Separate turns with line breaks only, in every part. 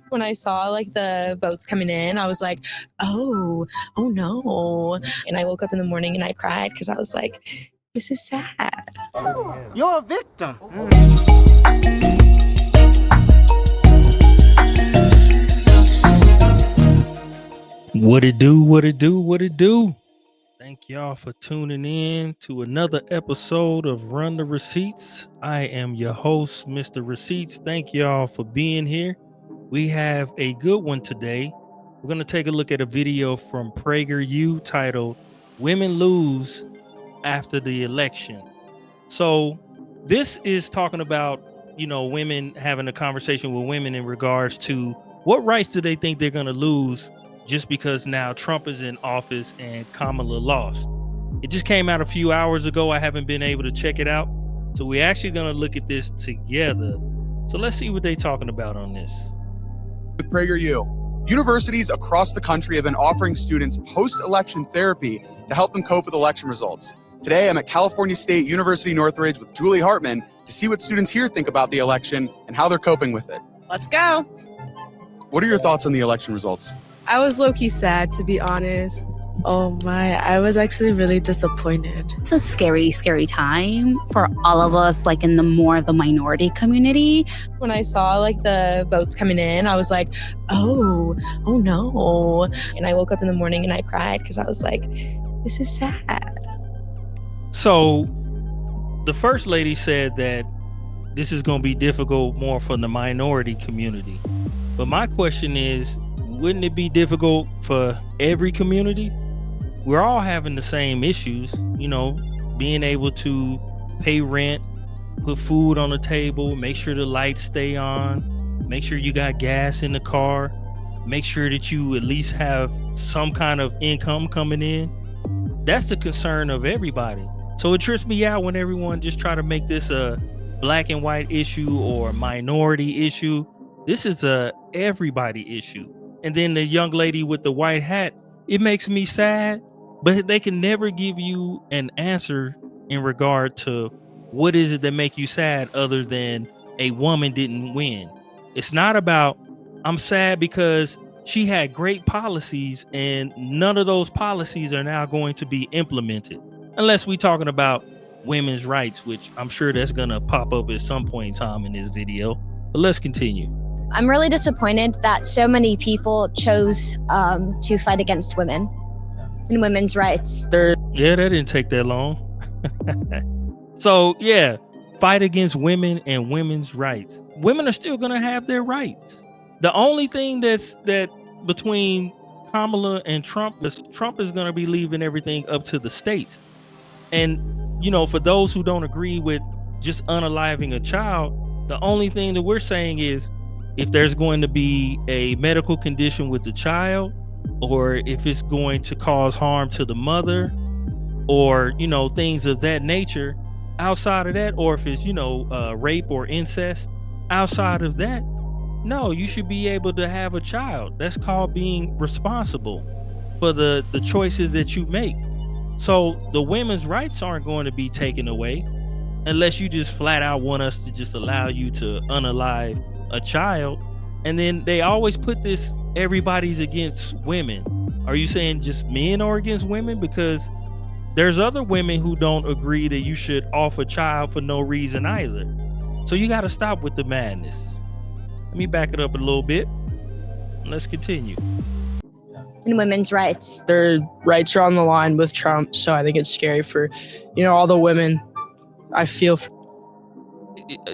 When I saw like the votes coming in, I was like, oh no. And I woke up in the morning and I cried because I was like, this is sad.
You're a victim.
What it do, what it do, what it do. Thank y'all for tuning in to another episode of Run the Receipts. I am your host, Mr. Receipts. Thank y'all for being here. We have a good one today. We're going to take a look at a video from PragerU titled Women Lose After the Election. So this is talking about, women having a conversation with women in regards to what rights do they think they're going to lose just because now Trump is in office and Kamala lost. It just came out a few hours ago. I haven't been able to check it out. So we're actually going to look at this together. So let's see what they're talking about on this.
With PragerU, universities across the country have been offering students post-election therapy to help them cope with election results. Today, I'm at California State University Northridge with Julie Hartman to see what students here think about the election and how they're coping with it.
Let's go.
What are your thoughts on the election results?
I was low-key sad, to be honest. Oh my, I was actually really disappointed.
It's a scary, scary time for all of us, like in the minority community.
When I saw like the votes coming in, I was like, oh no. And I woke up in the morning and I cried because I was like, this is sad.
So the first lady said that this is going to be difficult more for the minority community. But my question is, wouldn't it be difficult for every community? We're all having the same issues, being able to pay rent, put food on the table, make sure the lights stay on, make sure you got gas in the car, make sure that you at least have some kind of income coming in. That's the concern of everybody. So it trips me out when everyone just try to make this a black and white issue or a minority issue. This is a everybody issue. And then the young lady with the white hat, it makes me sad, but they can never give you an answer in regard to what is it that make you sad other than a woman didn't win. It's not about, I'm sad because she had great policies and none of those policies are now going to be implemented. Unless we're talking about women's rights, which I'm sure that's going to pop up at some point in time in this video. But let's continue.
I'm really disappointed that so many people chose to fight against women and women's rights.
Yeah, that didn't take that long. So, yeah, fight against women and women's rights. Women are still going to have their rights. The only thing that between Kamala and Trump is Trump is going to be leaving everything up to the states. And, for those who don't agree with just unaliving a child, the only thing that we're saying is if there's going to be a medical condition with the child, or if it's going to cause harm to the mother, or, things of that nature, outside of that, or if it's, rape or incest, outside of that, no, you should be able to have a child. That's called being responsible for the choices that you make. So the women's rights aren't going to be taken away unless you just flat out want us to just allow you to unalive a child. And then they always put this, everybody's against women. Are you saying just men are against women? Because there's other women who don't agree that you should offer a child for no reason either. So you got to stop with the madness. Let me back it up a little bit. Let's continue.
And women's rights.
Their rights are on the line with Trump, so I think it's scary for, all the women. I feel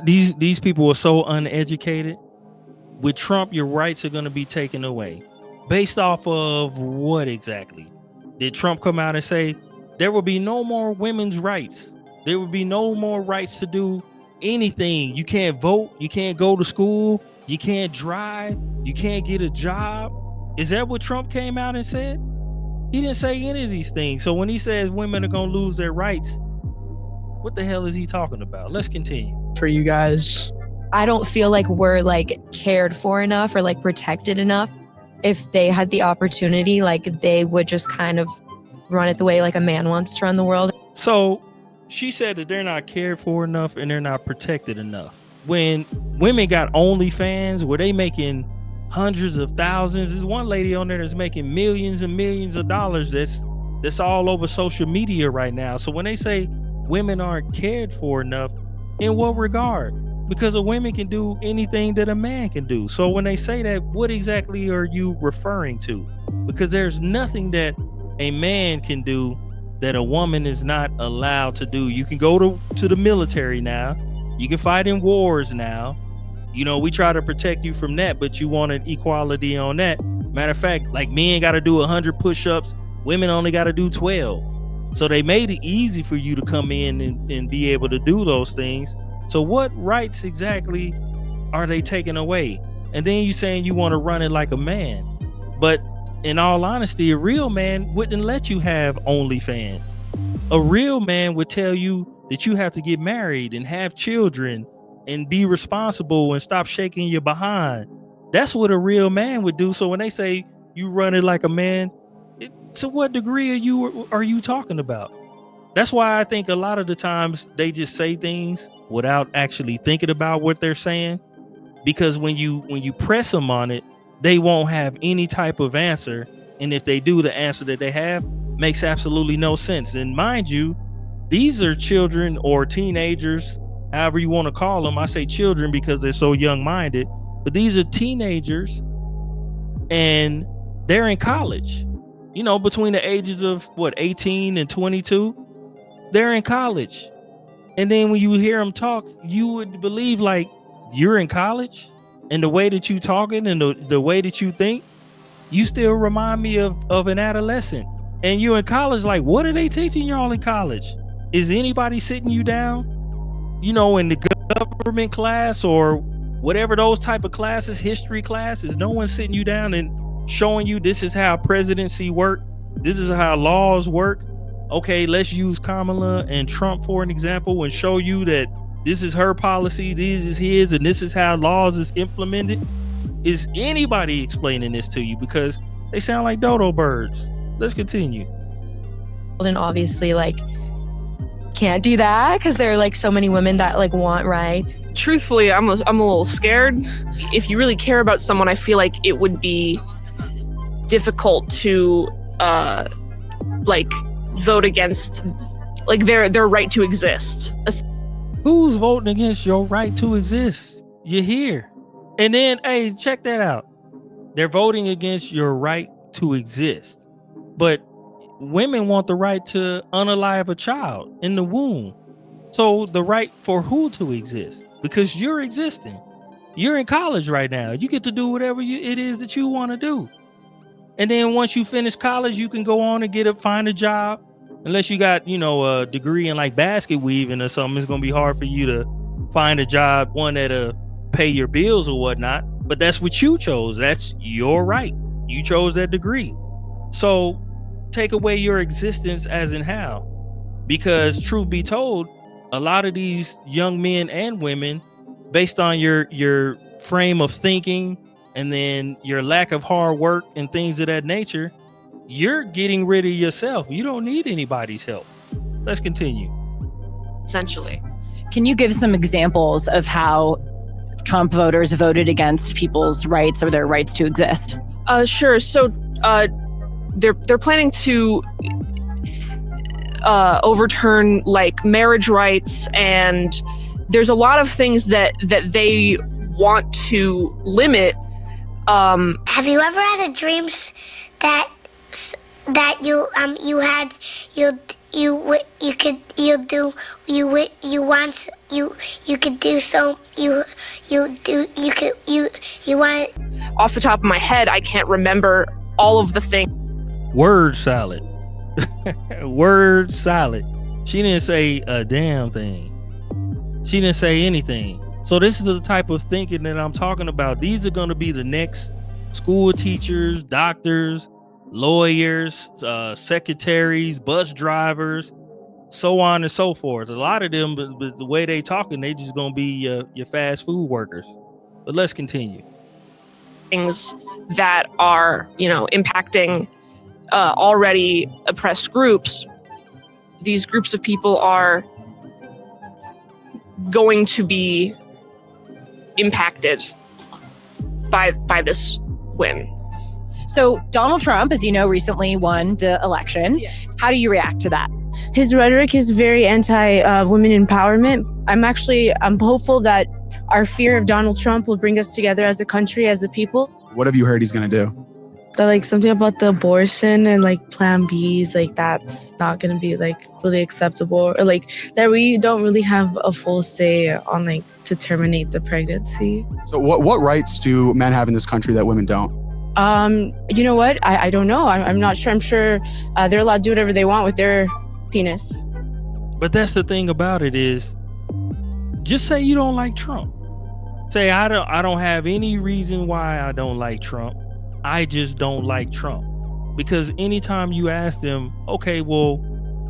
these people are so uneducated. With Trump, your rights are going to be taken away. Based off of what exactly? Did Trump come out and say there will be no more women's rights? There will be no more rights to do anything. You can't vote. You can't go to school. You can't drive. You can't get a job. Is that what Trump came out and said? He didn't say any of these things. So when he says women are going to lose their rights, what the hell is he talking about? Let's continue.
for you guys.
I don't feel like we're like cared for enough or like protected enough. If they had the opportunity, like they would just kind of run it the way like a man wants to run the world.
So she said that they're not cared for enough and they're not protected enough. When women got OnlyFans, were they making hundreds of thousands. There's one lady on there that's making millions and millions of dollars that's all over social media right now. So when they say women aren't cared for enough, in what regard? Because a woman can do anything that a man can do. So when they say that, what exactly are you referring to? Because there's nothing that a man can do that a woman is not allowed to do. You can go to the military now. You can fight in wars now. You know, we try to protect you from that, but you wanted equality on that. Matter of fact, like men got to do 100 push-ups. Women only got to do 12. So they made it easy for you to come in and be able to do those things. So what rights exactly are they taking away? And then you saying you want to run it like a man. But in all honesty, a real man wouldn't let you have OnlyFans. A real man would tell you that you have to get married and have children and be responsible and stop shaking your behind. That's what a real man would do. So when they say you run it like a man, to what degree are you talking about? That's why I think a lot of the times they just say things without actually thinking about what they're saying. Because when you press them on it, they won't have any type of answer. And if they do, the answer that they have makes absolutely no sense. And mind you, these are children or teenagers, however you want to call them. I say children because they're so young-minded, but these are teenagers and they're in college. You know, between the ages of 18 and 22, they're in college. And then when you hear them talk, you would believe like you're in college, and the way that you talking and the way that you think, you still remind me of an adolescent. And you in college, like, what are they teaching y'all in college? Is anybody sitting you down, you know, in the government class or whatever those type of classes, history classes? No one's sitting you down and showing you this is how presidency work. This is how laws work. Okay, let's use Kamala and Trump for an example and show you that this is her policy, this is his, and this is how laws is implemented. Is anybody explaining this to you? Because they sound like dodo birds. Let's continue.
And obviously, like, can't do that because there are like so many women that like want rights.
Truthfully, I'm a little scared. If you really care about someone, I feel like it would be difficult to like vote against like their right to exist.
Who's voting against your right to exist? You're here. And then, hey, check that out. They're voting against your right to exist. But women want the right to unalive a child in the womb. So the right for who to exist? Because you're existing. You're in college right now. You get to do whatever it is that you want to do. And then once you finish college, you can go on and find a job. Unless you got, you know, a degree in like basket weaving or something, it's going to be hard for you to find a job, one that'll pay your bills or whatnot. But that's what you chose. That's your right. You chose that degree. So take away your existence as in how? Because truth be told, a lot of these young men and women, based on your frame of thinking and then your lack of hard work and things of that nature, you're getting rid of yourself. You don't need anybody's help. Let's continue.
Essentially.
Can you give some examples of how Trump voters voted against people's rights or their rights to exist?
Sure. So they're planning to overturn like marriage rights, and there's a lot of things that they want to limit.
Have you ever had a dream that you want?
Off the top of my head, I can't remember all of the things.
Word salad. Word salad. She didn't say a damn thing. She didn't say anything. So this is the type of thinking that I'm talking about. These are going to be the next school teachers, doctors, lawyers, secretaries, bus drivers, so on and so forth. A lot of them, but the way they talking, they just gonna be your fast food workers. But let's continue.
Things that are, you know, impacting already oppressed groups. These groups of people are going to be impacted. by this win.
So Donald Trump, as you know, recently won the election.
Yes.
How do you react to that?
His rhetoric is very anti-women empowerment. I'm hopeful that our fear of Donald Trump will bring us together as a country, as a people.
What have you heard he's going to do?
That like something about the abortion and like Plan Bs, like that's not going to be like really acceptable, or like that we don't really have a full say on like to terminate the pregnancy.
So what rights do men have in this country that women don't?
You know what? I don't know. I'm not sure. I'm sure they're allowed to do whatever they want with their penis.
But that's the thing about it is, just say you don't like Trump. Say I don't have any reason why I don't like Trump. I just don't like Trump. Because anytime you ask them, okay, well,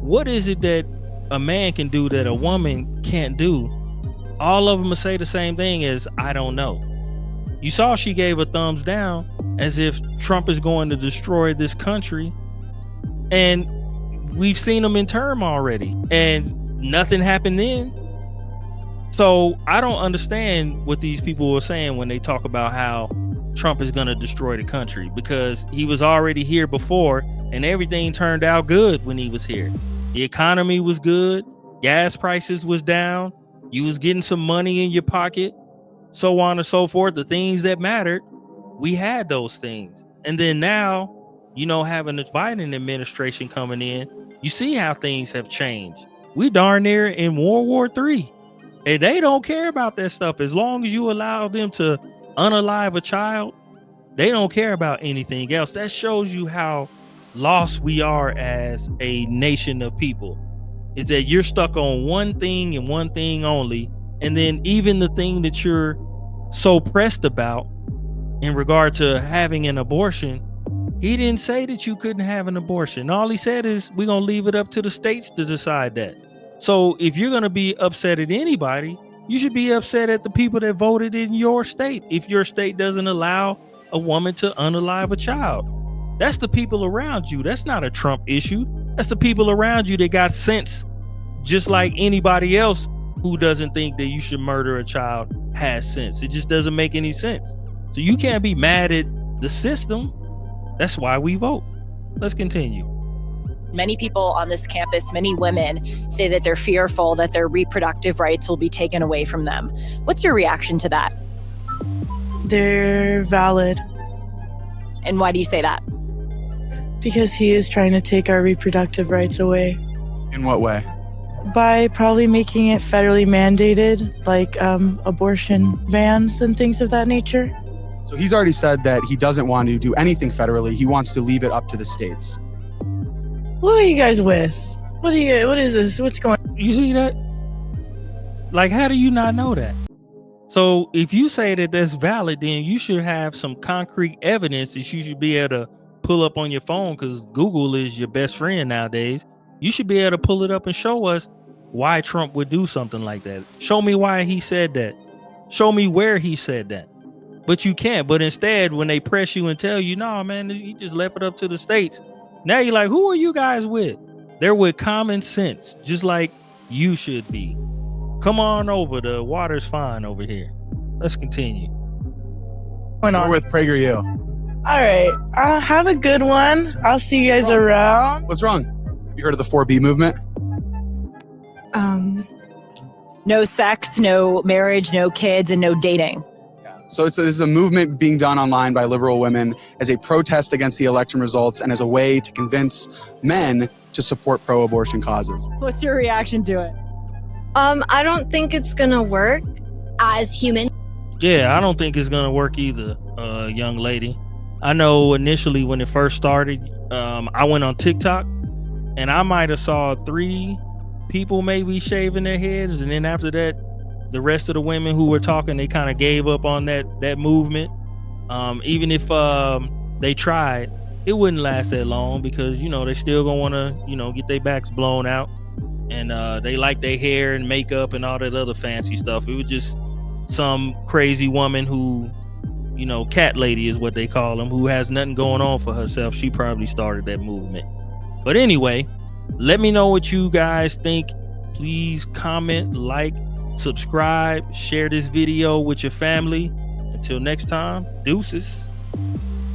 what is it that a man can do that a woman can't do? All of them will say the same thing as, I don't know. You saw she gave a thumbs down as if Trump is going to destroy this country. And we've seen him in term already and nothing happened then. So I don't understand what these people are saying when they talk about how Trump is going to destroy the country, because he was already here before and everything turned out good when he was here. The economy was good. Gas prices was down. You was getting some money in your pocket, so on and so forth. The things that mattered, we had those things. And then now, you know, having the Biden administration coming in, you see how things have changed. We darn near in World War III. And they don't care about that stuff. As long as you allow them to unalive a child, they don't care about anything else. That shows you how lost we are as a nation of people, is that you're stuck on one thing and one thing only. And then even the thing that you're so pressed about in regard to having an abortion, he didn't say that you couldn't have an abortion. All he said is we're going to leave it up to the states to decide that. So if you're going to be upset at anybody, you should be upset at the people that voted in your state. If your state doesn't allow a woman to unalive a child, that's the people around you. That's not a Trump issue. That's the people around you that got sense, just like anybody else who doesn't think that you should murder a child has sense. It just doesn't make any sense. So you can't be mad at the system. That's why we vote. Let's continue.
Many people on this campus, many women, say that they're fearful that their reproductive rights will be taken away from them. What's your reaction to that?
They're valid
And why do you say that?
because he is trying to take our reproductive rights away
In what way?
by probably making it federally mandated, like abortion bans and things of that nature.
So he's already said that he doesn't want to do anything federally. He wants to leave it up to the states.
What are you guys with? What is this? What's going on?
You see that? Like, how do you not know that? So if you say that that's valid, then you should have some concrete evidence that you should be able to pull up on your phone, because Google is your best friend nowadays. You should be able to pull it up and show us why Trump would do something like that. Show me why he said that. Show me where he said that. But you can't. But instead, when they press you and tell you, no, man, he just left it up to the states. Now you're like, who are you guys with? They're with common sense, just like you should be. Come on over. The water's fine over here. Let's continue.
We're with PragerU.
All right. Have a good one. I'll see you guys around.
What's wrong? You heard of the 4B movement?
No sex, no marriage, no kids, and no dating.
So this is a movement being done online by liberal women as a protest against the election results and as a way to convince men to support pro-abortion causes.
What's your reaction to it?
I don't think it's gonna work.
As human,
Yeah, I don't think it's gonna work either, young lady. I know initially when it first started, I went on TikTok and I might have saw 3 people maybe shaving their heads, and then after that, the rest of the women who were talking, they kind of gave up on that movement. Even if they tried, it wouldn't last that long, because you know they still gonna want to get their backs blown out, and they like their hair and makeup and all that other fancy stuff. It was just some crazy woman who, cat lady is what they call them, who has nothing going on for herself. She probably started that movement. But anyway, let me know what you guys think. Please comment, like, subscribe, share this video with your family, and Till next time, deuces.